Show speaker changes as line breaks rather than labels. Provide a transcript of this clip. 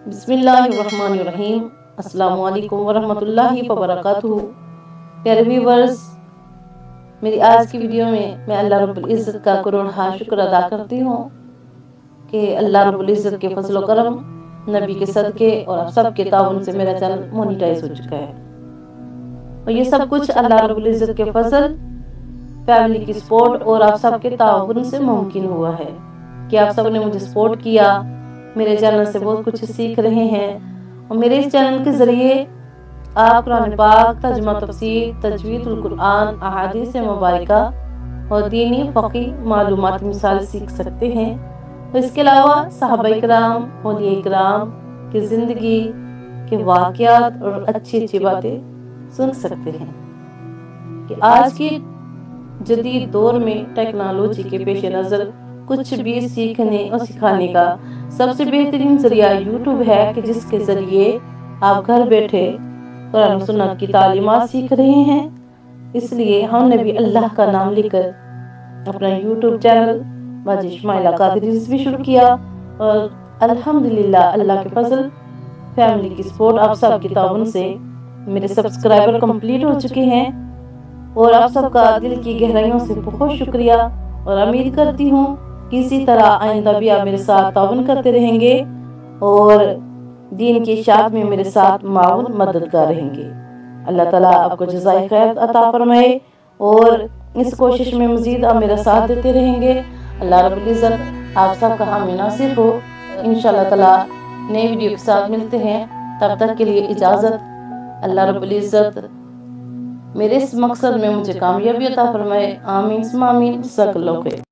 बिस्मिल्लाहिर्रहमानिर्रहीम। अस्सलामु अलैकुम वरहमतुल्लाहि वबरकातुहू। प्यारे व्यूअर्स, मेरी आज की वीडियो में मैं अल्लाह रब्बुल इज़्ज़त का करोड़ शुक्र अदा करती हूँ कि अल्लाह रब्बुल इज़्ज़त के फजल व करम, नबी के सदके और आप सब के ताउन से मेरा चैनल मोनेटाइज हो चुका है। और ये सब कुछ अल्लाह रब्बुल इज़्ज़त के फजल, फैमिली की सपोर्ट और आप सबके ताउन से मुमकिन हुआ है कि आप सब ने मुझे सपोर्ट किया, मेरे चैनल से बहुत कुछ सीख रहे हैं। और मेरे इस चैनल के जरिए आप कुरान पाक, तर्जुमा तफसीर, तजवीदुल कुरान, अहादीस मुबारका और दीनी फ़क़ी मालूमात मिसाल सीख सकते हैं। और इसके अलावा सहाबाए किराम, औलिया किराम की ज़िंदगी के वाक़यात और अच्छी अच्छी बातें सुन सकते हैं। कि आज की जदीद दौर में टेक्नोलॉजी के पेश नज़र कुछ भी सीखने और सिखाने का सबसे बेहतरीन जरिया यूट्यूब है कि जिसके जरिए आप घर बैठे कुरान और सुन्नत की तालीमात सीख रहे हैं। इसलिए हमने भी अल्लाह का नाम लेकर अपना यूट्यूब चैनल बाजी इस्माइला कादरी भी शुरू किया। और अल्हम्दुलिल्लाह अल्लाह के फजल, फैमिली की सपोर्ट, आप सब की ताउन से मेरे सब्सक्राइबर कंप्लीट हो चुके हैं। और आप सबका दिल की गहराइयों से बहुत शुक्रिया। और उम्मीद करती हूँ कि इसी तरह आइंदा भी आप मेरे साथ ताउन करते रहेंगे और दीन की इशाअत में मेरे साथ माउन मददगार रहेंगे। अल्लाह ताला आपको जज़ाए खैर अता फरमाए और इस कोशिश में मजीद आप मेरा साथ देते रहेंगे। अल्लाह रब्बुल इज़्ज़त आप सबका हामी नासिर हो। इंशाअल्लाह ताला नई वीडियो के साथ मिलते हैं, तब तक के लिए इजाज़त। अल्लाह रब्बुल इज़्ज़त मेरे इस मकसद में मुझे कामयाबी अता फरमाए। आमीन सुम्मा आमीन। जज़ाकल्लाहु खैर।